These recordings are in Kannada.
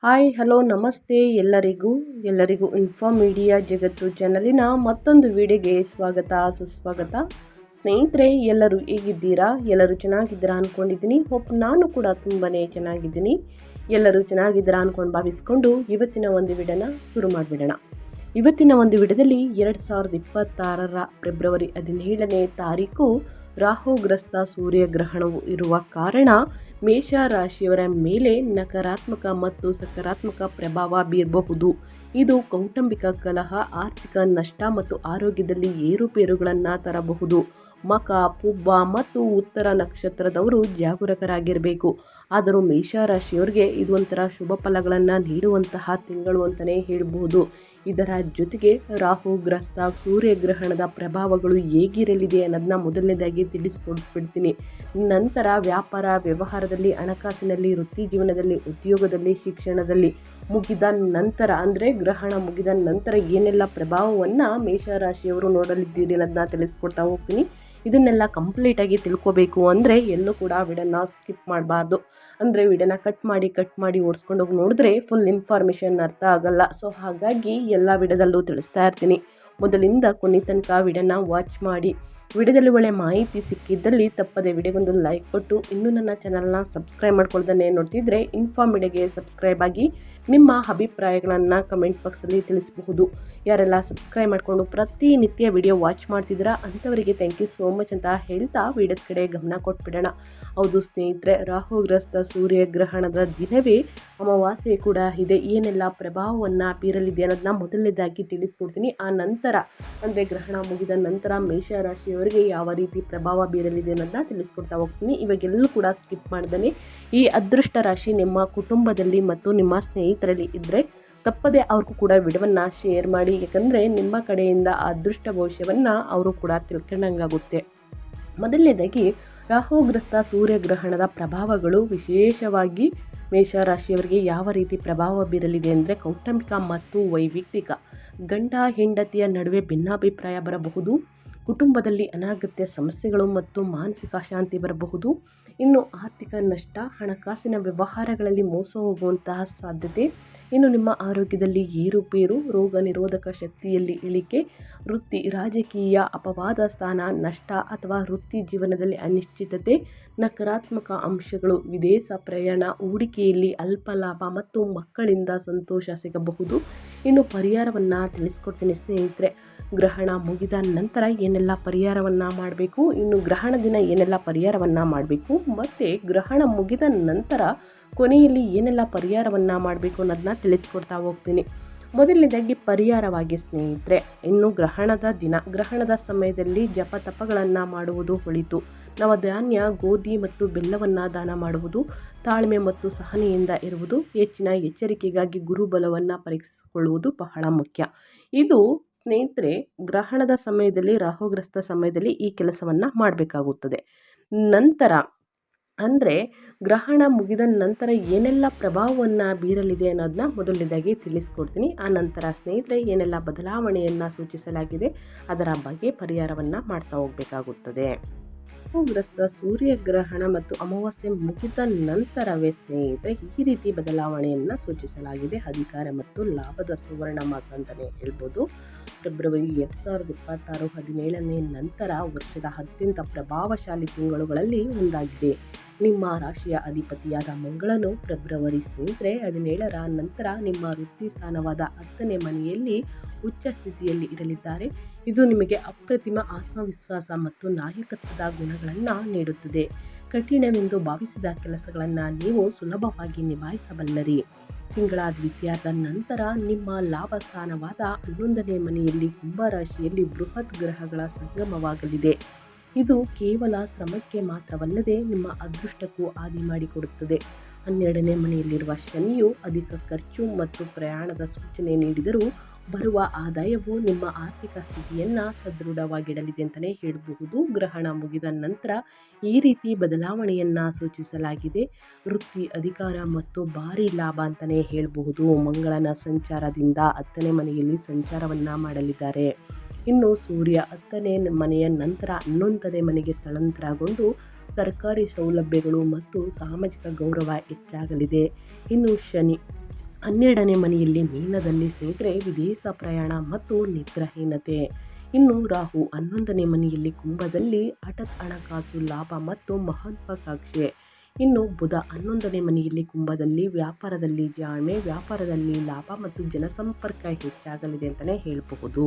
ಹಾಯ್ ಹಲೋ ನಮಸ್ತೆ ಎಲ್ಲರಿಗೂ ಇನ್ಫಾರ್ಮ್ ಮೀಡಿಯಾ ಜಗತ್ತು ಚಾನಲಿನ ಮತ್ತೊಂದು ವಿಡಿಯೋಗೆ ಸ್ವಾಗತ ಸುಸ್ವಾಗತ. ಸ್ನೇಹಿತರೆ, ಎಲ್ಲರೂ ಹೇಗಿದ್ದೀರಾ? ಎಲ್ಲರೂ ಚೆನ್ನಾಗಿದ್ದೀರಾ ಅಂದ್ಕೊಂಡಿದ್ದೀನಿ. ನಾನು ಕೂಡ ತುಂಬಾ ಚೆನ್ನಾಗಿದ್ದೀನಿ. ಎಲ್ಲರೂ ಚೆನ್ನಾಗಿದ್ದೀರಾ ಅಂದ್ಕೊಂಡು ಭಾವಿಸ್ಕೊಂಡು ಇವತ್ತಿನ ಒಂದು ವಿಡಿಯೋನ ಶುರು ಮಾಡಿಬಿಡೋಣ. ಇವತ್ತಿನ ಒಂದು ವಿಡಿಯೋದಲ್ಲಿ 2026 ಫೆಬ್ರವರಿ 17ನೇ ತಾರೀಕು ರಾಹುಗ್ರಸ್ತ ಸೂರ್ಯಗ್ರಹಣವು ಇರುವ ಕಾರಣ ಮೇಷ ರಾಶಿಯವರ ಮೇಲೆ ನಕಾರಾತ್ಮಕ ಮತ್ತು ಸಕಾರಾತ್ಮಕ ಪ್ರಭಾವ ಬೀರಬಹುದು. ಇದು ಕೌಟುಂಬಿಕ ಕಲಹ, ಆರ್ಥಿಕ ನಷ್ಟ ಮತ್ತು ಆರೋಗ್ಯದಲ್ಲಿ ಏರುಪೇರುಗಳನ್ನು ತರಬಹುದು. ಮಖ, ಪುಬ್ಬ ಮತ್ತು ಉತ್ತರ ನಕ್ಷತ್ರದವರು ಜಾಗರೂಕರಾಗಿರಬೇಕು. ಆದರೂ ಮೇಷರಾಶಿಯವರಿಗೆ ಇದು ಒಂಥರ ಶುಭ ಫಲಗಳನ್ನು ನೀಡುವಂತಹ ತಿಂಗಳು ಅಂತಲೇ ಹೇಳಬಹುದು. ಇದರ ಜೊತೆಗೆ ರಾಹುಗ್ರಸ್ತ ಸೂರ್ಯಗ್ರಹಣದ ಪ್ರಭಾವಗಳು ಹೇಗಿರಲಿದೆ ಅನ್ನೋದನ್ನ ಮೊದಲನೇದಾಗಿ ತಿಳಿಸ್ಕೊಟ್ಬಿಡ್ತೀನಿ. ನಂತರ ವ್ಯಾಪಾರ ವ್ಯವಹಾರದಲ್ಲಿ, ಹಣಕಾಸಿನಲ್ಲಿ, ವೃತ್ತಿ ಜೀವನದಲ್ಲಿ, ಉದ್ಯೋಗದಲ್ಲಿ, ಶಿಕ್ಷಣದಲ್ಲಿ ಮುಗಿದ ನಂತರ ಗ್ರಹಣ ಮುಗಿದ ನಂತರ ಏನೆಲ್ಲ ಪ್ರಭಾವವನ್ನು ಮೇಷರಾಶಿಯವರು ನೋಡಲಿದ್ದೀರಿ ಅನ್ನೋದನ್ನ ತಿಳಿಸ್ಕೊಡ್ತಾ ಹೋಗ್ತೀನಿ. ಇದನ್ನೆಲ್ಲ ಕಂಪ್ಲೀಟಾಗಿ ತಿಳ್ಕೊಬೇಕು ಅಂದರೆ ಎಲ್ಲೂ ಕೂಡ ವಿಡಿಯೋನ ಸ್ಕಿಪ್ ಮಾಡಬಾರ್ದು. ವಿಡಿಯೋನ ಕಟ್ ಮಾಡಿ ಓಡಿಸ್ಕೊಂಡು ಹೋಗಿ ನೋಡಿದ್ರೆ ಫುಲ್ ಇನ್ಫಾರ್ಮೇಷನ್ ಅರ್ಥ ಆಗಲ್ಲ. ಸೊ ಹಾಗಾಗಿ ಎಲ್ಲ ವಿಡಿಯೋದಲ್ಲೂ ತಿಳಿಸ್ತಾ ಇರ್ತೀನಿ. ಮೊದಲಿಂದ ಕೊನೆ ತನಕ ವಿಡಿಯೋನ ವಾಚ್ ಮಾಡಿ. ವಿಡಿಯೋದಲ್ಲಿ ಒಳ್ಳೆ ಮಾಹಿತಿ ಸಿಕ್ಕಿದ್ದಲ್ಲಿ ತಪ್ಪದೆ ವಿಡಿಯೋಗೊಂದು ಲೈಕ್ ಕೊಟ್ಟು, ಇನ್ನೂ ನನ್ನ ಚಾನಲ್ನ ಸಬ್ಸ್ಕ್ರೈಬ್ ಮಾಡ್ಕೊಳ್ದೇ ನೋಡ್ತಿದ್ರೆ ಇನ್ಫಾರ್ಮ್ ಮೀಡಿಯಾಗೆ ಸಬ್ಸ್ಕ್ರೈಬ್ ಆಗಿ ನಿಮ್ಮ ಅಭಿಪ್ರಾಯಗಳನ್ನು ಕಮೆಂಟ್ ಬಾಕ್ಸಲ್ಲಿ ತಿಳಿಸಬಹುದು. ಯಾರೆಲ್ಲ ಸಬ್ಸ್ಕ್ರೈಬ್ ಮಾಡಿಕೊಂಡು ಪ್ರತಿನಿತ್ಯ ವಿಡಿಯೋ ವಾಚ್ ಮಾಡ್ತಿದ್ದೀರಾ ಅಂಥವರಿಗೆ ಥ್ಯಾಂಕ್ ಯು ಸೋ ಮಚ್ ಅಂತ ಹೇಳ್ತಾ ವಿಡಿಯೋದ ಕಡೆ ಗಮನ ಕೊಟ್ಬಿಡೋಣ. ಹೌದು ಸ್ನೇಹಿತರೆ, ರಾಹುಗ್ರಸ್ತ ಸೂರ್ಯಗ್ರಹಣದ ದಿನವೇ ಅಮಾವಾಸ್ಯೆ ಕೂಡ ಇದೆ. ಏನೆಲ್ಲ ಪ್ರಭಾವವನ್ನು ಬೀರಲಿದೆ ಅನ್ನೋದನ್ನ ಮೊದಲನೇದಾಗಿ ತಿಳಿಸ್ಕೊಡ್ತೀನಿ. ಆ ನಂತರ ಗ್ರಹಣ ಮುಗಿದ ನಂತರ ಮೇಷರಾಶಿಯವರಿಗೆ ಯಾವ ರೀತಿ ಪ್ರಭಾವ ಬೀರಲಿದೆ ಅನ್ನೋದನ್ನ ತಿಳಿಸ್ಕೊಡ್ತಾ ಹೋಗ್ತೀನಿ. ಇವಾಗೆಲ್ಲೂ ಕೂಡ ಸ್ಕಿಪ್ ಮಾಡ್ದೇ ಈ ಅದೃಷ್ಟ ರಾಶಿ ನಿಮ್ಮ ಕುಟುಂಬದಲ್ಲಿ ಮತ್ತು ನಿಮ್ಮ ಸ್ನೇಹಿತರಲ್ಲಿ ಇದ್ದರೆ ತಪ್ಪದೆ ಅವ್ರಿಗೂ ಕೂಡ ವಿಡಿಯೋವನ್ನು ಶೇರ್ ಮಾಡಿ. ಯಾಕಂದರೆ ನಿಮ್ಮ ಕಡೆಯಿಂದ ಆ ಅದೃಷ್ಟ ಭವಿಷ್ಯವನ್ನು ಅವರು ಕೂಡ ತಿಳ್ಕೊಂಡಂಗಾಗುತ್ತೆ. ಮೊದಲನೇದಾಗಿ ರಾಹುಗ್ರಸ್ತ ಸೂರ್ಯಗ್ರಹಣದ ಪ್ರಭಾವಗಳು ವಿಶೇಷವಾಗಿ ಮೇಷರಾಶಿಯವರಿಗೆ ಯಾವ ರೀತಿ ಪ್ರಭಾವ ಬೀರಲಿದೆ ಅಂದರೆ, ಕೌಟುಂಬಿಕ ಮತ್ತು ವೈಯಕ್ತಿಕ, ಗಂಡ ಹೆಂಡತಿಯ ನಡುವೆ ಭಿನ್ನಾಭಿಪ್ರಾಯ ಬರಬಹುದು. ಕುಟುಂಬದಲ್ಲಿ ಅನಗತ್ಯ ಸಮಸ್ಯೆಗಳು ಮತ್ತು ಮಾನಸಿಕ ಅಶಾಂತಿ ಬರಬಹುದು. ಇನ್ನು ಆರ್ಥಿಕ ನಷ್ಟ, ಹಣಕಾಸಿನ ವ್ಯವಹಾರಗಳಲ್ಲಿ ಮೋಸ ಹೋಗುವಂತಹ ಸಾಧ್ಯತೆ. ಇನ್ನು ನಿಮ್ಮ ಆರೋಗ್ಯದಲ್ಲಿ ಏರುಪೇರು, ರೋಗ ನಿರೋಧಕ ಶಕ್ತಿಯಲ್ಲಿ ಇಳಿಕೆ, ವೃತ್ತಿ ರಾಜಕೀಯ ಅಪವಾದ ಸ್ಥಾನ ನಷ್ಟ ಅಥವಾ ವೃತ್ತಿ ಜೀವನದಲ್ಲಿ ಅನಿಶ್ಚಿತತೆ, ನಕಾರಾತ್ಮಕ ಅಂಶಗಳು, ವಿದೇಶ ಪ್ರಯಾಣ, ಹೂಡಿಕೆಯಲ್ಲಿ ಅಲ್ಪ ಲಾಭ ಮತ್ತು ಮಕ್ಕಳಿಂದ ಸಂತೋಷ ಸಿಗಬಹುದು. ಇನ್ನು ಪರಿಹಾರವನ್ನು ತಿಳಿಸ್ಕೊಡ್ತೀನಿ ಸ್ನೇಹಿತರೆ. ಗ್ರಹಣ ಮುಗಿದ ನಂತರ ಏನೆಲ್ಲ ಪರಿಹಾರವನ್ನು ಮಾಡಬೇಕು, ಇನ್ನು ಗ್ರಹಣ ದಿನ ಏನೆಲ್ಲ ಪರಿಹಾರವನ್ನು ಮಾಡಬೇಕು ಮತ್ತು ಗ್ರಹಣ ಮುಗಿದ ನಂತರ ಕೊನೆಯಲ್ಲಿ ಏನೆಲ್ಲ ಪರಿಹಾರವನ್ನು ಮಾಡಬೇಕು ಅನ್ನೋದನ್ನ ತಿಳಿಸ್ಕೊಡ್ತಾ ಹೋಗ್ತೀನಿ. ಮೊದಲನೇದಾಗಿ ಪರಿಹಾರವಾಗಿ ಸ್ನೇಹಿತರೆ, ಇನ್ನು ಗ್ರಹಣದ ಸಮಯದಲ್ಲಿ ಜಪ ತಪಗಳನ್ನು ಮಾಡುವುದು ಒಳಿತು. ನವಧಾನ್ಯ, ಗೋಧಿ ಮತ್ತು ಬೆಲ್ಲವನ್ನು ದಾನ ಮಾಡುವುದು, ತಾಳ್ಮೆ ಮತ್ತು ಸಹನೆಯಿಂದ ಇರುವುದು, ಹೆಚ್ಚಿನ ಎಚ್ಚರಿಕೆಗಾಗಿ ಗುರುಬಲವನ್ನು ಪರೀಕ್ಷಿಸಿಕೊಳ್ಳುವುದು ಬಹಳ ಮುಖ್ಯ. ಇದು ಸ್ನೇಹಿತರೆ ಗ್ರಹಣದ ಸಮಯದಲ್ಲಿ, ರಾಹುಗ್ರಸ್ತ ಸಮಯದಲ್ಲಿ ಈ ಕೆಲಸವನ್ನು ಮಾಡಬೇಕಾಗುತ್ತದೆ. ನಂತರ ಗ್ರಹಣ ಮುಗಿದ ನಂತರ ಏನೆಲ್ಲ ಪ್ರಭಾವವನ್ನು ಬೀರಲಿದೆ ಅನ್ನೋದನ್ನ ಮೊದಲನೇದಾಗಿ ತಿಳಿಸ್ಕೊಡ್ತೀನಿ. ಆ ನಂತರ ಸ್ನೇಹಿತರೆ ಏನೆಲ್ಲ ಬದಲಾವಣೆಯನ್ನು ಸೂಚಿಸಲಾಗಿದೆ ಅದರ ಬಗ್ಗೆ ಪರಿಹಾರವನ್ನು ಮಾಡ್ತಾ ಹೋಗಬೇಕಾಗುತ್ತದೆ. ರಾಹುಗ್ರಸ್ತ ಸೂರ್ಯಗ್ರಹಣ ಮತ್ತು ಅಮಾವಾಸ್ಯೆ ಮುಗಿದ ನಂತರವೇ ಸ್ನೇಹಿತರೆ ಈ ರೀತಿ ಬದಲಾವಣೆಯನ್ನು ಸೂಚಿಸಲಾಗಿದೆ. ಅಧಿಕಾರ ಮತ್ತು ಲಾಭದ ಸುವರ್ಣ ಮಾಸ ಅಂತಲೇ ಹೇಳ್ಬೋದು. ಫೆಬ್ರವರಿ 2026 17ನೇ ನಂತರ ವರ್ಷದ ಅತ್ಯಂತ ಪ್ರಭಾವಶಾಲಿ ತಿಂಗಳುಗಳಲ್ಲಿ ಒಂದಾಗಿದೆ. ನಿಮ್ಮ ರಾಶಿಯ ಅಧಿಪತಿಯಾದ ಮಂಗಳನು ಫೆಬ್ರವರಿ ಸ್ನೇಹಿತರೆ 17ರ ನಂತರ ನಿಮ್ಮ ವೃತ್ತಿ ಸ್ಥಾನವಾದ 10ನೇ ಮನೆಯಲ್ಲಿ ಉಚ್ಚ ಸ್ಥಿತಿಯಲ್ಲಿ ಇರಲಿದ್ದಾರೆ. ಇದು ನಿಮಗೆ ಅಪ್ರತಿಮ ಆತ್ಮವಿಶ್ವಾಸ ಮತ್ತು ನಾಯಕತ್ವದ ಗುಣಗಳನ್ನು ನೀಡುತ್ತದೆ. ಕಠಿಣವೆಂದು ಭಾವಿಸಿದ ಕೆಲಸಗಳನ್ನು ನೀವು ಸುಲಭವಾಗಿ ನಿಭಾಯಿಸಬಲ್ಲರಿ. ತಿಂಗಳ ದ್ವಿತೀಯಾರ್ಧ ನಂತರ ನಿಮ್ಮ ಲಾಭ ಸ್ಥಾನವಾದ 11ನೇ ಮನೆಯಲ್ಲಿ ಕುಂಭರಾಶಿಯಲ್ಲಿ ಬೃಹತ್ ಗ್ರಹಗಳ ಸಂಗಮವಾಗಲಿದೆ. ಇದು ಕೇವಲ ಶ್ರಮಕ್ಕೆ ಮಾತ್ರವಲ್ಲದೆ ನಿಮ್ಮ ಅದೃಷ್ಟಕ್ಕೂ ಹಾದಿ ಮಾಡಿಕೊಡುತ್ತದೆ. 12ನೇ ಮನೆಯಲ್ಲಿರುವ ಶನಿಯು ಅಧಿಕ ಖರ್ಚು ಮತ್ತು ಪ್ರಯಾಣದ ಸೂಚನೆ ನೀಡಿದರೂ ಬರುವ ಆದಾಯವು ನಿಮ್ಮ ಆರ್ಥಿಕ ಸ್ಥಿತಿಯನ್ನು ಸದೃಢವಾಗಿಡಲಿದೆ ಅಂತಲೇ ಹೇಳಬಹುದು. ಗ್ರಹಣ ಮುಗಿದ ನಂತರ ಈ ರೀತಿ ಬದಲಾವಣೆಯನ್ನು ಸೂಚಿಸಲಾಗಿದೆ. ವೃತ್ತಿ, ಅಧಿಕಾರ ಮತ್ತು ಭಾರಿ ಲಾಭ ಅಂತಲೇ ಹೇಳಬಹುದು. ಮಂಗಳನ ಸಂಚಾರದಿಂದ 10ನೇ ಮನೆಯಲ್ಲಿ ಸಂಚಾರವನ್ನು ಮಾಡಲಿದ್ದಾರೆ. ಇನ್ನು ಸೂರ್ಯ 10ನೇ ಮನೆಯ ನಂತರ 11ನೇ ಮನೆಗೆ ಸ್ಥಳಾಂತರಗೊಂಡು ಸರ್ಕಾರಿ ಸೌಲಭ್ಯಗಳು ಮತ್ತು ಸಾಮಾಜಿಕ ಗೌರವ ಹೆಚ್ಚಾಗಲಿದೆ. ಇನ್ನು ಶನಿ 12ನೇ ಮನೆಯಲ್ಲಿ ಮೀನದಲ್ಲಿ ಸ್ನೇಹಿತರೆ ವಿದೇಶ ಪ್ರಯಾಣ ಮತ್ತು ನಿದ್ರಾಹೀನತೆ. ಇನ್ನು ರಾಹು 11ನೇ ಮನೆಯಲ್ಲಿ ಕುಂಭದಲ್ಲಿ ಹಠಾತ್ ಹಣಕಾಸು ಲಾಭ ಮತ್ತು ಮಹತ್ವಾಕಾಂಕ್ಷೆ. ಇನ್ನು ಬುಧ 11ನೇ ಮನೆಯಲ್ಲಿ ಕುಂಭದಲ್ಲಿ ವ್ಯಾಪಾರದಲ್ಲಿ ಜಾಣ್ಮೆ, ವ್ಯಾಪಾರದಲ್ಲಿ ಲಾಭ ಮತ್ತು ಜನಸಂಪರ್ಕ ಹೆಚ್ಚಾಗಲಿದೆ ಅಂತಲೇ ಹೇಳಬಹುದು.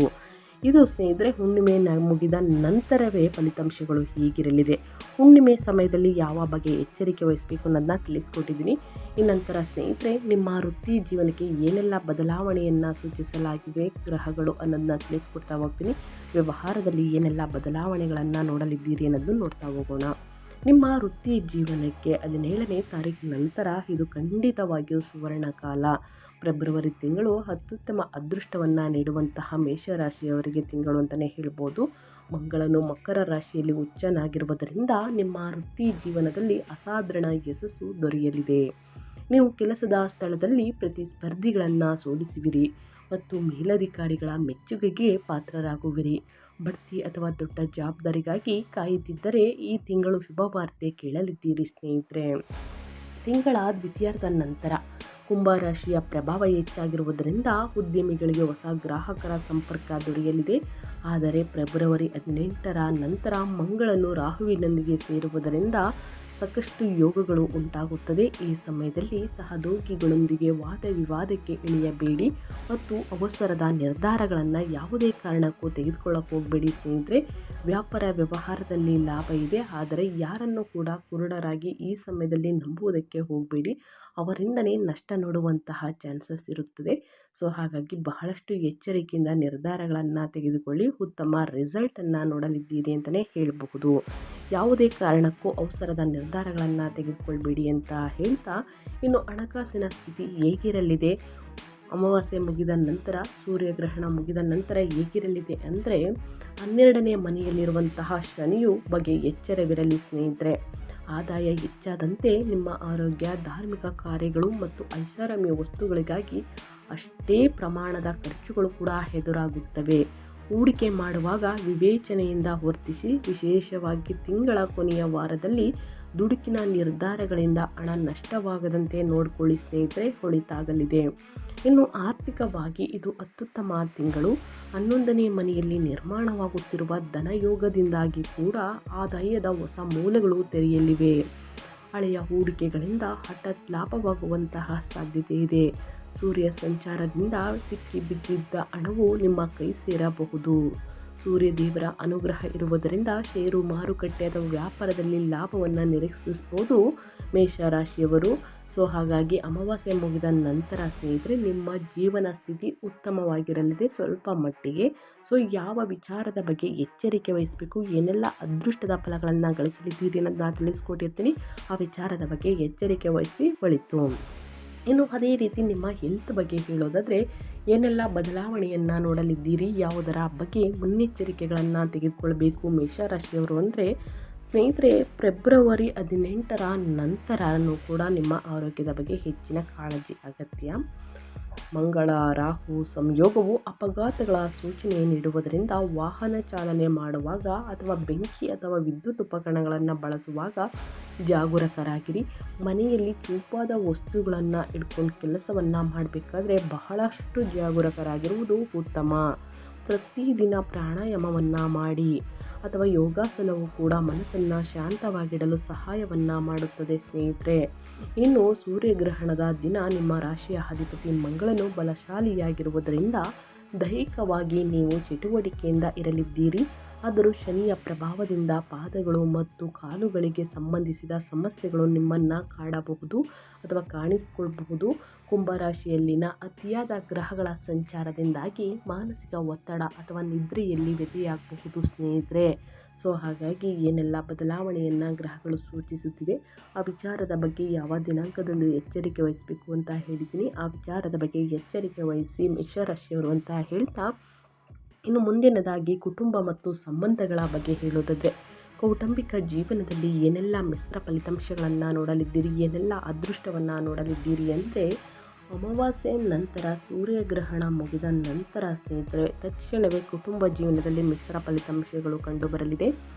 ಇದು ಸ್ನೇಹಿತರೆ ಹುಣ್ಣಿಮೆ ಮುಗಿದ ನಂತರವೇ ಫಲಿತಾಂಶಗಳು ಹೀಗಿರಲಿದೆ. ಹುಣ್ಣಿಮೆ ಸಮಯದಲ್ಲಿ ಯಾವ ಬಗೆಯ ಎಚ್ಚರಿಕೆ ವಹಿಸಬೇಕು ಅನ್ನೋದನ್ನ ತಿಳಿಸ್ಕೊಟ್ಟಿದ್ದೀನಿ. ಈ ನಂತರ ಸ್ನೇಹಿತರೆ ನಿಮ್ಮ ವೃತ್ತಿ ಜೀವನಕ್ಕೆ ಏನೆಲ್ಲ ಬದಲಾವಣೆಯನ್ನು ಸೂಚಿಸಲಾಗಿದೆ ಗ್ರಹಗಳು ಅನ್ನೋದನ್ನ ತಿಳಿಸ್ಕೊಡ್ತಾ ಹೋಗ್ತೀನಿ. ವ್ಯವಹಾರದಲ್ಲಿ ಏನೆಲ್ಲ ಬದಲಾವಣೆಗಳನ್ನು ನೋಡಲಿದ್ದೀರಿ ಅನ್ನೋದನ್ನು ನೋಡ್ತಾ ಹೋಗೋಣ. ನಿಮ್ಮ ವೃತ್ತಿ ಜೀವನಕ್ಕೆ 17ನೇ ತಾರೀಕು ನಂತರ ಇದು ಖಂಡಿತವಾಗಿಯೂ ಸುವರ್ಣ ಕಾಲ. ಫೆಬ್ರವರಿ ತಿಂಗಳು ಅತ್ಯುತ್ತಮ ಅದೃಷ್ಟವನ್ನು ನೀಡುವಂತಹ ಮೇಷರಾಶಿಯವರಿಗೆ ತಿಂಗಳು ಅಂತಲೇ ಹೇಳ್ಬೋದು. ಮಂಗಳನು ಮಕರ ರಾಶಿಯಲ್ಲಿ ಉಚ್ಚನಾಗಿರುವುದರಿಂದ ನಿಮ್ಮ ವೃತ್ತಿ ಜೀವನದಲ್ಲಿ ಅಸಾಧಾರಣ ಯಶಸ್ಸು ದೊರೆಯಲಿದೆ. ನೀವು ಕೆಲಸದ ಸ್ಥಳದಲ್ಲಿ ಪ್ರತಿಸ್ಪರ್ಧಿಗಳನ್ನು ಸೋಲಿಸುವಿರಿ ಮತ್ತು ಮೇಲಧಿಕಾರಿಗಳ ಮೆಚ್ಚುಗೆಗೆ ಪಾತ್ರರಾಗುವಿರಿ. ಬಡ್ತಿ ಅಥವಾ ದೊಡ್ಡ ಜವಾಬ್ದಾರಿಗಾಗಿ ಕಾಯುತ್ತಿದ್ದರೆ ಈ ತಿಂಗಳು ಶುಭವಾರ್ತೆ ಕೇಳಲಿದ್ದೀರಿ ಸ್ನೇಹಿತರೆ. ತಿಂಗಳ ದ್ವಿತೀಯಾರ್ಧ ನಂತರ ಕುಂಭರಾಶಿಯ ಪ್ರಭಾವ ಹೆಚ್ಚಾಗಿರುವುದರಿಂದ ಉದ್ಯಮಿಗಳಿಗೆ ಹೊಸ ಗ್ರಾಹಕರ ಸಂಪರ್ಕ ದೊರೆಯಲಿದೆ. ಆದರೆ ಫೆಬ್ರವರಿ 18ರ ನಂತರ ಮಂಗಳನು ರಾಹುವಿನೊಂದಿಗೆ ಸೇರುವುದರಿಂದ ಸಾಕಷ್ಟು ಯೋಗಗಳು ಉಂಟಾಗುತ್ತದೆ. ಈ ಸಮಯದಲ್ಲಿ ಸಹೋದ್ಯೋಗಿಗಳೊಂದಿಗೆ ವಾದ ವಿವಾದಕ್ಕೆ ಇಳಿಯಬೇಡಿ ಮತ್ತು ಅವಸರದ ನಿರ್ಧಾರಗಳನ್ನು ಯಾವುದೇ ಕಾರಣಕ್ಕೂ ತೆಗೆದುಕೊಳ್ಳಕ್ಕೆ ಹೋಗಬೇಡಿ ಸ್ನೇಹಿತರೆ. ವ್ಯಾಪಾರ ವ್ಯವಹಾರದಲ್ಲಿ ಲಾಭ ಇದೆ, ಆದರೆ ಯಾರನ್ನು ಕೂಡ ಕುರುಡರಾಗಿ ಈ ಸಮಯದಲ್ಲಿ ನಂಬುವುದಕ್ಕೆ ಹೋಗಬೇಡಿ. ಅವರಿಂದನೇ ನಷ್ಟ ನೋಡುವಂತಹ ಚಾನ್ಸಸ್ ಇರುತ್ತದೆ. ಸೊ ಹಾಗಾಗಿ ಬಹಳಷ್ಟು ಎಚ್ಚರಿಕೆಯಿಂದ ನಿರ್ಧಾರಗಳನ್ನು ತೆಗೆದುಕೊಳ್ಳಿ. ಉತ್ತಮ ರಿಸಲ್ಟನ್ನು ನೋಡಲಿದ್ದೀರಿ ಅಂತಲೇ ಹೇಳಬಹುದು. ಯಾವುದೇ ಕಾರಣಕ್ಕೂ ಅವಸರದ ನಿರ್ಧಾರಗಳನ್ನು ತೆಗೆದುಕೊಳ್ಬೇಡಿ ಅಂತ ಹೇಳ್ತಾ, ಇನ್ನು ಹಣಕಾಸಿನ ಸ್ಥಿತಿ ಹೇಗಿರಲಿದೆ, ಅಮಾವಾಸ್ಯೆ ಮುಗಿದ ನಂತರ ಸೂರ್ಯಗ್ರಹಣ ಮುಗಿದ ನಂತರ ಹೇಗಿರಲಿದೆ ಅಂದರೆ 12ನೇ ಮನೆಯಲ್ಲಿರುವಂತಹ ಶನಿಯು ಬಗ್ಗೆ ಎಚ್ಚರವಿರಲಿ ಸ್ನೇಹಿತರೆ. ಆದಾಯ ಹೆಚ್ಚಾದಂತೆ ನಿಮ್ಮ ಆರೋಗ್ಯ, ಧಾರ್ಮಿಕ ಕಾರ್ಯಗಳು ಮತ್ತು ಐಷಾರಾಮಿ ವಸ್ತುಗಳಿಗಾಗಿ ಅಷ್ಟೇ ಪ್ರಮಾಣದ ಖರ್ಚುಗಳು ಕೂಡ ಎದುರಾಗುತ್ತವೆ. ಹೂಡಿಕೆ ಮಾಡುವಾಗ ವಿವೇಚನೆಯಿಂದ ವರ್ತಿಸಿ. ವಿಶೇಷವಾಗಿ ತಿಂಗಳ ಕೊನೆಯ ವಾರದಲ್ಲಿ ದುಡುಕಿನ ನಿರ್ಧಾರಗಳಿಂದ ಹಣ ನಷ್ಟವಾಗದಂತೆ ನೋಡಿಕೊಳ್ಳಿ ಸ್ನೇಹಿತರೆ, ಒಳಿತಾಗಲಿದೆ. ಇನ್ನು ಆರ್ಥಿಕವಾಗಿ ಇದು ಅತ್ಯುತ್ತಮ ತಿಂಗಳು. 11ನೇ ಮನೆಯಲ್ಲಿ ನಿರ್ಮಾಣವಾಗುತ್ತಿರುವ ಧನಯೋಗದಿಂದಾಗಿ ಕೂಡ ಆದಾಯದ ಹೊಸ ಮೂಲಗಳು ತೆರೆಯಲಿವೆ. ಹಳೆಯ ಹೂಡಿಕೆಗಳಿಂದ ಹಠಾತ್ ಲಾಭವಾಗುವಂತಹ ಸಾಧ್ಯತೆ ಇದೆ. ಸೂರ್ಯ ಸಂಚಾರದಿಂದ ಸಿಕ್ಕಿಬಿದ್ದಿದ್ದ ಹಣವು ನಿಮ್ಮ ಕೈ ಸೇರಬಹುದು. ಸೂರ್ಯದೇವರ ಅನುಗ್ರಹ ಇರುವುದರಿಂದ ಷೇರು ಮಾರುಕಟ್ಟೆ ಅಥವಾ ವ್ಯಾಪಾರದಲ್ಲಿ ಲಾಭವನ್ನು ನಿರೀಕ್ಷಿಸಬಹುದು ಮೇಷರಾಶಿಯವರು. ಸೊ ಹಾಗಾಗಿ ಅಮಾವಾಸ್ಯೆ ಮುಗಿದ ನಂತರ ಸ್ನೇಹಿತರೆ ನಿಮ್ಮ ಜೀವನ ಸ್ಥಿತಿ ಉತ್ತಮವಾಗಿರಲಿದೆ ಸ್ವಲ್ಪ ಮಟ್ಟಿಗೆ. ಸೊ ಯಾವ ವಿಚಾರದ ಬಗ್ಗೆ ಎಚ್ಚರಿಕೆ ವಹಿಸಬೇಕು, ಏನೆಲ್ಲ ಅದೃಷ್ಟದ ಫಲಗಳನ್ನು ಗಳಿಸಲಿದ್ದೀರಿ ಅನ್ನೋದನ್ನ ತಿಳಿಸ್ಕೊಟ್ಟಿರ್ತೀನಿ. ಆ ವಿಚಾರದ ಬಗ್ಗೆ ಎಚ್ಚರಿಕೆ ವಹಿಸಿ ಒಳಿತು. ಇನ್ನು ಅದೇ ರೀತಿ ನಿಮ್ಮ ಹೆಲ್ತ್ ಬಗ್ಗೆ ಹೇಳೋದಾದರೆ ಏನೆಲ್ಲ ಬದಲಾವಣೆಯನ್ನು ನೋಡಲಿದ್ದೀರಿ, ಯಾವುದರ ಬಗ್ಗೆ ಮುನ್ನೆಚ್ಚರಿಕೆಗಳನ್ನು ತೆಗೆದುಕೊಳ್ಬೇಕು ಮೇಷರಾಶಿಯವರು ಅಂದರೆ ಸ್ನೇಹಿತರೆ, ಫೆಬ್ರವರಿ 18ರ ನಂತರನೂ ಕೂಡ ನಿಮ್ಮ ಆರೋಗ್ಯದ ಬಗ್ಗೆ ಹೆಚ್ಚಿನ ಕಾಳಜಿ ಅಗತ್ಯ. ಮಂಗಳ ರಾಹು ಸಂಯೋಗವು ಅಪಘಾತಗಳ ಸೂಚನೆ ನೀಡುವುದರಿಂದ ವಾಹನ ಚಾಲನೆ ಮಾಡುವಾಗ ಅಥವಾ ಬೆಂಕಿ ಅಥವಾ ವಿದ್ಯುತ್ ಉಪಕರಣಗಳನ್ನು ಬಳಸುವಾಗ ಜಾಗರೂಕರಾಗಿರಿ. ಮನೆಯಲ್ಲಿ ಚೂಪಾದ ವಸ್ತುಗಳನ್ನು ಇಟ್ಕೊಂಡು ಕೆಲಸವನ್ನು ಮಾಡಬೇಕಾದ್ರೆ ಬಹಳಷ್ಟು ಜಾಗರೂಕರಾಗಿರುವುದು ಉತ್ತಮ. ಪ್ರತಿದಿನ ಪ್ರಾಣಾಯಾಮವನ್ನು ಮಾಡಿ ಅಥವಾ ಯೋಗಾಸನವು ಕೂಡ ಮನಸ್ಸನ್ನು ಶಾಂತವಾಗಿಡಲು ಸಹಾಯವನ್ನು ಮಾಡುತ್ತದೆ ಸ್ನೇಹಿತರೆ. ಇನ್ನು ಸೂರ್ಯಗ್ರಹಣದ ದಿನ ನಿಮ್ಮ ರಾಶಿಯ ಅಧಿಪತಿ ಮಂಗಳನು ಬಲಶಾಲಿಯಾಗಿರುವುದರಿಂದ ದೈಹಿಕವಾಗಿ ನೀವು ಚಟುವಟಿಕೆಯಿಂದ ಇರಲಿದ್ದೀರಿ. ಆದರೂ ಶನಿಯ ಪ್ರಭಾವದಿಂದ ಪಾದಗಳು ಮತ್ತು ಕಾಲುಗಳಿಗೆ ಸಂಬಂಧಿಸಿದ ಸಮಸ್ಯೆಗಳು ನಿಮ್ಮನ್ನು ಕಾಡಬಹುದು ಅಥವಾ ಕಾಣಿಸಿಕೊಳ್ಳಬಹುದು. ಕುಂಭರಾಶಿಯಲ್ಲಿನ ಅತಿಯಾದ ಗ್ರಹಗಳ ಸಂಚಾರದಿಂದಾಗಿ ಮಾನಸಿಕ ಒತ್ತಡ ಅಥವಾ ನಿದ್ರೆಯಲ್ಲಿ ವ್ಯತ್ಯಯವಾಗಬಹುದು ಸ್ನೇಹಿತರೆ. ಸೊ ಹಾಗಾಗಿ ಏನೆಲ್ಲ ಬದಲಾವಣೆಯನ್ನು ಗ್ರಹಗಳು ಸೂಚಿಸುತ್ತಿದೆ ಆ ವಿಚಾರದ ಬಗ್ಗೆ ಯಾವ ದಿನಾಂಕದಂದು ಎಚ್ಚರಿಕೆ ವಹಿಸಬೇಕು ಅಂತ ಹೇಳಿದ್ದೀನಿ. ಆ ವಿಚಾರದ ಬಗ್ಗೆ ಎಚ್ಚರಿಕೆ ವಹಿಸಿ ಮೇಷರಾಶಿಯವರು ಅಂತ ಹೇಳ್ತಾ, ಇನ್ನು ಮುಂದಿನದಾಗಿ ಕುಟುಂಬ ಮತ್ತು ಸಂಬಂಧಗಳ ಬಗ್ಗೆ ಹೇಳೋದಾದರೆ ಕೌಟುಂಬಿಕ ಜೀವನದಲ್ಲಿ ಏನೆಲ್ಲ ಮಿಶ್ರ ಫಲಿತಾಂಶಗಳನ್ನು ನೋಡಲಿದ್ದೀರಿ, ಏನೆಲ್ಲ ಅದೃಷ್ಟವನ್ನು ನೋಡಲಿದ್ದೀರಿ ಅಂದರೆ ಅಮಾವಾಸ್ಯೆ ನಂತರ ಸೂರ್ಯಗ್ರಹಣ ಮುಗಿದ ನಂತರ ಸ್ನೇಹಿತರೆ ತಕ್ಷಣವೇ ಕುಟುಂಬ ಜೀವನದಲ್ಲಿ ಮಿಶ್ರ ಫಲಿತಾಂಶಗಳು ಕಂಡುಬರಲಿದೆ.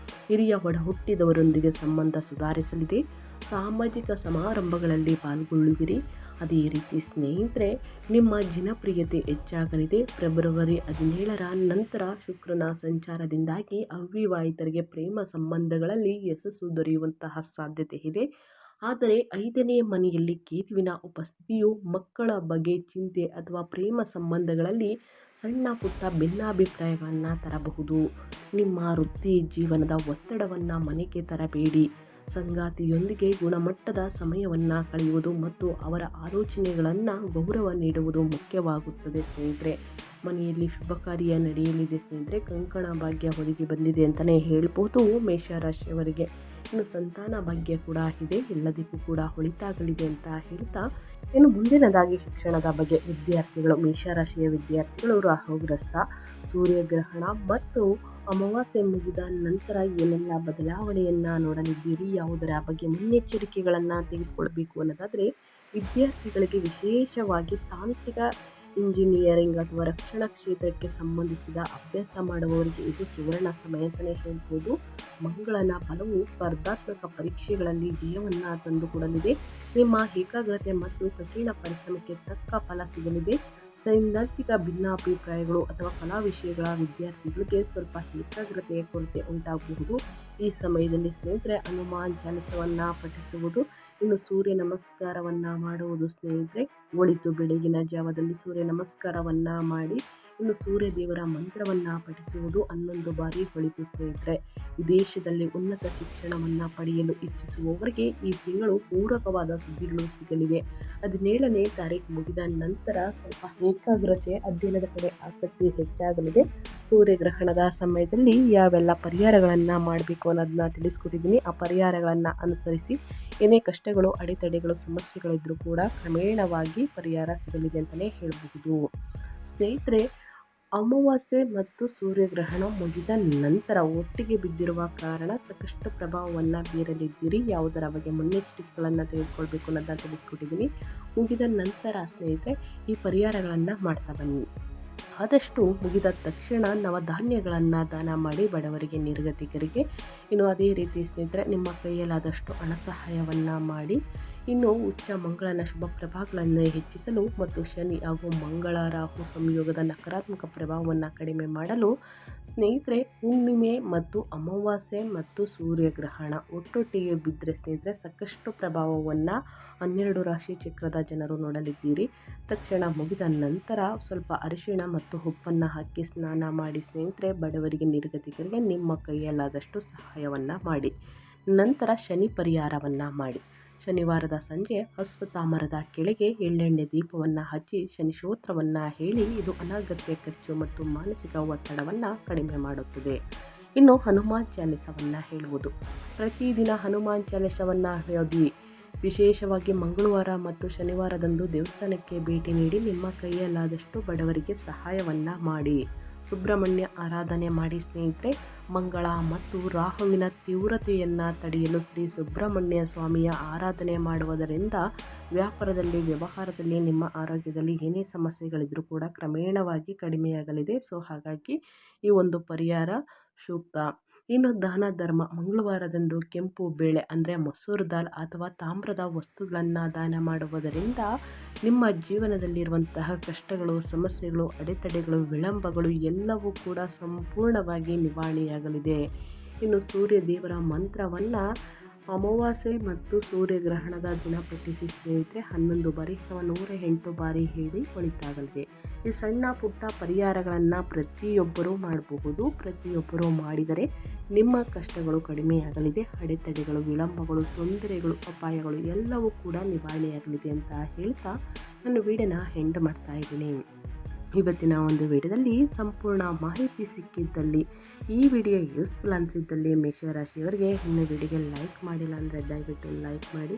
ಹಿರಿಯ ಒಡ ಹುಟ್ಟಿದವರೊಂದಿಗೆ ಸಂಬಂಧ ಸುಧಾರಿಸಲಿದೆ. ಸಾಮಾಜಿಕ ಸಮಾರಂಭಗಳಲ್ಲಿ ಪಾಲ್ಗೊಳ್ಳುವಿರಿ. ಅದೇ ರೀತಿ ಸ್ನೇಹಿತರೆ, ನಿಮ್ಮ ಜನಪ್ರಿಯತೆ ಹೆಚ್ಚಾಗಲಿದೆ. ಫೆಬ್ರವರಿ 17ರ ನಂತರ ಶುಕ್ರನ ಸಂಚಾರದಿಂದಾಗಿ ಅವಿವಾಹಿತರಿಗೆ ಪ್ರೇಮ ಸಂಬಂಧಗಳಲ್ಲಿ ಯಶಸ್ಸು ದೊರೆಯುವಂತಹ ಸಾಧ್ಯತೆ ಇದೆ. ಆದರೆ 5ನೇ ಮನೆಯಲ್ಲಿ ಕೇತುವಿನ ಉಪಸ್ಥಿತಿಯು ಮಕ್ಕಳ ಬಗ್ಗೆ ಚಿಂತೆ ಅಥವಾ ಪ್ರೇಮ ಸಂಬಂಧಗಳಲ್ಲಿ ಸಣ್ಣ ಪುಟ್ಟ ಭಿನ್ನಾಭಿಪ್ರಾಯಗಳನ್ನು ತರಬಹುದು. ನಿಮ್ಮ ವೃತ್ತಿ ಜೀವನದ ಒತ್ತಡವನ್ನು ಮನೆಗೆ ತರಬೇಡಿ. ಸಂಗಾತಿಯೊಂದಿಗೆ ಗುಣಮಟ್ಟದ ಸಮಯವನ್ನು ಕಳೆಯುವುದು ಮತ್ತು ಅವರ ಆಲೋಚನೆಗಳನ್ನು ಗೌರವ ನೀಡುವುದು ಮುಖ್ಯವಾಗುತ್ತದೆ. ಸ್ನೇಹಿತರೆ, ಮನೆಯಲ್ಲಿ ಶುಭ ಕಾರ್ಯ ನಡೆಯಲಿದೆ. ಸ್ನೇಹಿತರೆ, ಕಂಕಣ ಭಾಗ್ಯ ಒದಗಿ ಬಂದಿದೆ ಅಂತಲೇ ಹೇಳ್ಬೋದು ಮೇಷರಾಶಿಯವರಿಗೆ. ಇನ್ನು ಸಂತಾನ ಭಾಗ್ಯ ಕೂಡ ಇದೆ, ಎಲ್ಲದಕ್ಕೂ ಕೂಡ ಒಳಿತಾಗಲಿದೆ ಅಂತ ಹೇಳ್ತಾ, ಇನ್ನು ಮುಂದಿನದಾಗಿ ಶಿಕ್ಷಣದ ಬಗ್ಗೆ ವಿದ್ಯಾರ್ಥಿಗಳು, ಮೇಷರಾಶಿಯ ವಿದ್ಯಾರ್ಥಿಗಳು ರಾಹುಗ್ರಸ್ತ, ಸೂರ್ಯಗ್ರಹಣ ಮತ್ತು ಅಮಾವಾಸ್ಯೆ ಮುಗಿದ ನಂತರ ಏನೆಲ್ಲ ಬದಲಾವಣೆಯನ್ನು ನೋಡಲಿದ್ದೀರಿ, ಯಾವುದರ ಬಗ್ಗೆ ಮುನ್ನೆಚ್ಚರಿಕೆಗಳನ್ನು ತೆಗೆದುಕೊಳ್ಬೇಕು ಅನ್ನೋದಾದರೆ, ವಿದ್ಯಾರ್ಥಿಗಳಿಗೆ ವಿಶೇಷವಾಗಿ ತಾಂತ್ರಿಕ ಇಂಜಿನಿಯರಿಂಗ್ ಅಥವಾ ರಕ್ಷಣಾ ಕ್ಷೇತ್ರಕ್ಕೆ ಸಂಬಂಧಿಸಿದ ಅಭ್ಯಾಸ ಮಾಡುವವರಿಗೆ ಇದು ಸುವರ್ಣ ಸಮಯ ಅಂತಲೇ ಹೇಳ್ಬೋದು. ಮಂಗಳನ ಬಲವು ಸ್ಪರ್ಧಾತ್ಮಕ ಪರೀಕ್ಷೆಗಳಲ್ಲಿ ಜಯವನ್ನು ತಂದುಕೊಡಲಿದೆ. ನಿಮ್ಮ ಏಕಾಗ್ರತೆ ಮತ್ತು ಕಠಿಣ ಪರಿಶ್ರಮಕ್ಕೆ ತಕ್ಕ ಫಲ ಸಿಗಲಿದೆ. ಸೈದ್ಧಾಂತಿಕ ಭಿನ್ನಾಭಿಪ್ರಾಯಗಳು ಅಥವಾ ಕಲಾ ವಿಷಯಗಳ ವಿದ್ಯಾರ್ಥಿಗಳಿಗೆ ಸ್ವಲ್ಪ ಏಕಾಗ್ರತೆಯ ಕೊರತೆ ಉಂಟಾಗಬಹುದು. ಈ ಸಮಯದಲ್ಲಿ ಸ್ನೇಹಿತರೆ, ಹನುಮಾನ್ ಚಾಲಿಸವನ್ನು ಪಠಿಸುವುದು, ಇನ್ನು ಸೂರ್ಯ ನಮಸ್ಕಾರವನ್ನು ಮಾಡುವುದು ಸ್ನೇಹಿತರೆ ಒಳಿತು. ಬೆಳಗಿನ ಜಾವದಲ್ಲಿ ಸೂರ್ಯ ನಮಸ್ಕಾರವನ್ನು ಮಾಡಿ ಇನ್ನು ಸೂರ್ಯ ದೇವರ ಮಂತ್ರವನ್ನು ಪಠಿಸುವುದು 11 ಬಾರಿ ಒಳಿತು ಸ್ನೇಹಿತರೆ. ವಿದೇಶದಲ್ಲಿ ಉನ್ನತ ಶಿಕ್ಷಣವನ್ನು ಪಡೆಯಲು ಇಚ್ಛಿಸುವವರಿಗೆ ಈ ತಿಂಗಳು ಪೂರಕವಾದ ಸುದ್ದಿಗಳು ಸಿಗಲಿವೆ. 17ನೇ ತಾರೀಕು ಮುಗಿದ ನಂತರ ಸ್ವಲ್ಪ ಏಕಾಗ್ರತೆ, ಅಧ್ಯಯನದ ಕಡೆ ಆಸಕ್ತಿ ಹೆಚ್ಚಾಗಲಿದೆ. ಸೂರ್ಯಗ್ರಹಣದ ಸಮಯದಲ್ಲಿ ಯಾವೆಲ್ಲ ಪರಿಹಾರಗಳನ್ನು ಮಾಡಬೇಕು ಅನ್ನೋದನ್ನ ತಿಳಿಸ್ಕೊಟ್ಟಿದ್ದೀನಿ. ಆ ಪರಿಹಾರಗಳನ್ನು ಅನುಸರಿಸಿ ಏನೇ ಕಷ್ಟಗಳು, ಅಡೆತಡೆಗಳು, ಸಮಸ್ಯೆಗಳಿದ್ರೂ ಕೂಡ ಕ್ರಮೇಣವಾಗಿ ಪರಿಹಾರ ಸಿಗಲಿದೆ ಅಂತಲೇ ಹೇಳಬಹುದು. ಸ್ನೇಹಿತರೆ, ಅಮಾವಾಸ್ಯೆ ಮತ್ತು ಸೂರ್ಯಗ್ರಹಣ ಮುಗಿದ ನಂತರ ಒಟ್ಟಿಗೆ ಬಿದ್ದಿರುವ ಕಾರಣ ಸಾಕಷ್ಟು ಪ್ರಭಾವವನ್ನು ಬೀರಲಿದ್ದೀರಿ. ಯಾವುದರ ಬಗ್ಗೆ ಮುನ್ನೆಚ್ಚರಿಕೆಗಳನ್ನು ತೆಗೆದುಕೊಳ್ಬೇಕು ಅನ್ನೋದನ್ನ ತಿಳಿಸ್ಕೊಟ್ಟಿದ್ದೀನಿ. ಮುಗಿದ ನಂತರ ಸ್ನೇಹಿತರೆ, ಈ ಪರಿಹಾರಗಳನ್ನು ಮಾಡ್ತಾ ಬನ್ನಿ. ಆದಷ್ಟು ಮುಗಿದ ತಕ್ಷಣ ನವಧಾನ್ಯಗಳನ್ನು ದಾನ ಮಾಡಿ ಬಡವರಿಗೆ, ನಿರ್ಗತಿಕರಿಗೆ. ಇನ್ನು ಅದೇ ರೀತಿ ಸ್ನೇಹಿತರೆ, ನಿಮ್ಮ ಕೈಯಲ್ಲಾದಷ್ಟು ಹಣ ಸಹಾಯವನ್ನು ಮಾಡಿ. ಇನ್ನು ಉಚ್ಚ ಮಂಗಳನ ಶುಭ ಪ್ರಭಾವಗಳನ್ನು ಹೆಚ್ಚಿಸಲು ಮತ್ತು ಶನಿ ಹಾಗೂ ಮಂಗಳ ರಾಹು ಸಂಯೋಗದ ನಕಾರಾತ್ಮಕ ಪ್ರಭಾವವನ್ನು ಕಡಿಮೆ ಮಾಡಲು ಸ್ನೇಹಿತರೆ, ಹುಣ್ಣಿಮೆ ಮತ್ತು ಅಮಾವಾಸ್ಯೆ ಮತ್ತು ಸೂರ್ಯಗ್ರಹಣ ಒಟ್ಟೊಟ್ಟಿಗೆ ಬಿದ್ದರೆ ಸ್ನೇಹಿತರೆ ಸಾಕಷ್ಟು ಪ್ರಭಾವವನ್ನು 12 ರಾಶಿ ಚಕ್ರದ ಜನರು ನೋಡಲಿದ್ದೀರಿ. ತಕ್ಷಣ ಮುಗಿದ ನಂತರ ಸ್ವಲ್ಪ ಅರಿಶಿಣ ಮತ್ತು ಉಪ್ಪನ್ನು ಹಾಕಿ ಸ್ನಾನ ಮಾಡಿ ಸ್ನೇಹಿತರೆ, ಬಡವರಿಗೆ, ನಿರ್ಗತಿಕರಿಗೆ ನಿಮ್ಮ ಕೈಯಲ್ಲಾದಷ್ಟು ಸಹಾಯವನ್ನು ಮಾಡಿ. ನಂತರ ಶನಿ ಪರಿಹಾರವನ್ನು ಮಾಡಿ. ಶನಿವಾರದ ಸಂಜೆ ಅಶ್ವತ್ಥಾಮರದ ಕೆಳಗೆ ಎಳ್ಳೆಣ್ಣೆ ದೀಪವನ್ನು ಹಚ್ಚಿ ಶನಿ ಸ್ತೋತ್ರವನ್ನು ಹೇಳಿ. ಇದು ಅನಗತ್ಯ ಖರ್ಚು ಮತ್ತು ಮಾನಸಿಕ ಒತ್ತಡವನ್ನು ಕಡಿಮೆ ಮಾಡುತ್ತದೆ. ಇನ್ನು ಹನುಮಾನ್ ಚಾಲಿಸವನ್ನು ಹೇಳುವುದು, ಪ್ರತಿದಿನ ಹನುಮಾನ್ ಚಾಲಿಸವನ್ನು ಓದಿ. ವಿಶೇಷವಾಗಿ ಮಂಗಳವಾರ ಮತ್ತು ಶನಿವಾರದಂದು ದೇವಸ್ಥಾನಕ್ಕೆ ಭೇಟಿ ನೀಡಿ ನಿಮ್ಮ ಕೈಯಲ್ಲಾದಷ್ಟು ಬಡವರಿಗೆ ಸಹಾಯವನ್ನು ಮಾಡಿ. ಸುಬ್ರಹ್ಮಣ್ಯ ಆರಾಧನೆ ಮಾಡಿ ಸ್ನೇಹಿತರೆ. ಮಂಗಳ ಮತ್ತು ರಾಹುವಿನ ತೀವ್ರತೆಯನ್ನು ತಡೆಯಲು ಶ್ರೀ ಸುಬ್ರಹ್ಮಣ್ಯ ಸ್ವಾಮಿಯ ಆರಾಧನೆ ಮಾಡುವುದರಿಂದ ವ್ಯಾಪಾರದಲ್ಲಿ, ವ್ಯವಹಾರದಲ್ಲಿ, ನಿಮ್ಮ ಆರೋಗ್ಯದಲ್ಲಿ ಏನೇ ಸಮಸ್ಯೆಗಳಿದ್ರೂ ಕೂಡ ಕ್ರಮೇಣವಾಗಿ ಕಡಿಮೆಯಾಗಲಿದೆ. ಸೊ ಹಾಗಾಗಿ ಈ ಒಂದು ಪರಿಹಾರ ಸೂಕ್ತ. ಇನ್ನು ದಾನ ಧರ್ಮ, ಮಂಗಳವಾರದಂದು ಕೆಂಪು ಬೇಳೆ ಅಂದರೆ ಮಸೂರ್ ದಾಲ್ ಅಥವಾ ತಾಮ್ರದ ವಸ್ತುಗಳನ್ನು ದಾನ ಮಾಡುವುದರಿಂದ ನಿಮ್ಮ ಜೀವನದಲ್ಲಿರುವಂತಹ ಕಷ್ಟಗಳು, ಸಮಸ್ಯೆಗಳು, ಅಡೆತಡೆಗಳು, ವಿಳಂಬಗಳು ಎಲ್ಲವೂ ಕೂಡ ಸಂಪೂರ್ಣವಾಗಿ ನಿವಾರಣೆಯಾಗಲಿದೆ. ಇನ್ನು ಸೂರ್ಯ ದೇವರ ಮಂತ್ರವನ್ನು ಅಮಾವಾಸ್ಯೆ ಮತ್ತು ಸೂರ್ಯಗ್ರಹಣದ ದಿನ ಪಠಿಸಿ ಸ್ನೇಹಿತರೆ 11 ಬಾರಿ ಅಥವಾ 108 ಬಾರಿ ಹೇಳಿ ಒಳಿತಾಗಲಿದೆ. ಈ ಸಣ್ಣ ಪುಟ್ಟ ಪರಿಹಾರಗಳನ್ನು ಪ್ರತಿಯೊಬ್ಬರೂ ಮಾಡಬಹುದು. ಪ್ರತಿಯೊಬ್ಬರೂ ಮಾಡಿದರೆ ನಿಮ್ಮ ಕಷ್ಟಗಳು ಕಡಿಮೆಯಾಗಲಿದೆ. ಅಡೆತಡೆಗಳು, ವಿಳಂಬಗಳು, ತೊಂದರೆಗಳು, ಅಪಾಯಗಳು ಎಲ್ಲವೂ ಕೂಡ ನಿವಾರಣೆಯಾಗಲಿದೆ ಅಂತ ಹೇಳ್ತಾ ನಾನು ವಿಡಿಯೋನ ಎಂಡ್ ಮಾಡ್ತಾ ಇದ್ದೀನಿ. ಇವತ್ತಿನ ಒಂದು ವಿಡಿಯೋದಲ್ಲಿ ಸಂಪೂರ್ಣ ಮಾಹಿತಿ ಸಿಕ್ಕಿದ್ದಲ್ಲಿ, ಈ ವಿಡಿಯೋ ಯೂಸ್ಫುಲ್ ಅನಿಸಿದ್ದಲ್ಲಿ ಮೇಷರಾಶಿಯವರಿಗೆ ಇನ್ನು ವಿಡಿಯೋಗೆ ಲೈಕ್ ಮಾಡಿಲ್ಲ ಅಂದರೆ ದಯವಿಟ್ಟು ಲೈಕ್ ಮಾಡಿ.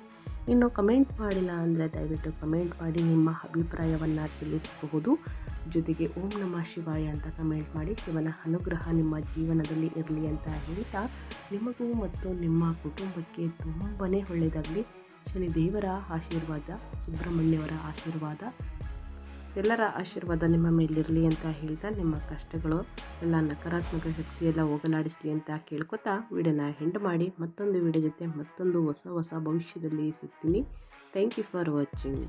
ಇನ್ನು ಕಮೆಂಟ್ ಮಾಡಿಲ್ಲ ಅಂದರೆ ದಯವಿಟ್ಟು ಕಮೆಂಟ್ ಮಾಡಿ ನಿಮ್ಮ ಅಭಿಪ್ರಾಯವನ್ನು ತಿಳಿಸಬಹುದು. ಜೊತೆಗೆ ಓಂ ನಮಃ ಶಿವಾಯ ಅಂತ ಕಮೆಂಟ್ ಮಾಡಿ. ಶಿವನ ಅನುಗ್ರಹ ನಿಮ್ಮ ಜೀವನದಲ್ಲಿ ಇರಲಿ ಅಂತ ಹೇಳ್ತಾ, ನಿಮಗೂ ಮತ್ತು ನಿಮ್ಮ ಕುಟುಂಬಕ್ಕೆ ತುಂಬಾ ಒಳ್ಳೆಯದಾಗಲಿ. ಶನಿದೇವರ ಆಶೀರ್ವಾದ, ಸುಬ್ರಹ್ಮಣ್ಯವರ ಆಶೀರ್ವಾದ, ಎಲ್ಲರ ಆಶೀರ್ವಾದ ನಿಮ್ಮ ಮೇಲಿರಲಿ ಅಂತ ಹೇಳ್ತಾ, ನಿಮ್ಮ ಕಷ್ಟಗಳು ಎಲ್ಲ ನಕಾರಾತ್ಮಕ ಶಕ್ತಿಯೆಲ್ಲ ಹೋಗಲಾಡಿಸಲಿ ಅಂತ ಕೇಳ್ಕೊತಾ ವಿಡಿಯೋನ ಎಂಡ್ ಮಾಡಿ. ಮತ್ತೊಂದು ವಿಡಿಯೋ ಜೊತೆ ಮತ್ತೊಂದು ಹೊಸ ಭವಿಷ್ಯದಲ್ಲಿ ಸಿಗ್ತೀನಿ. Thank you for watching.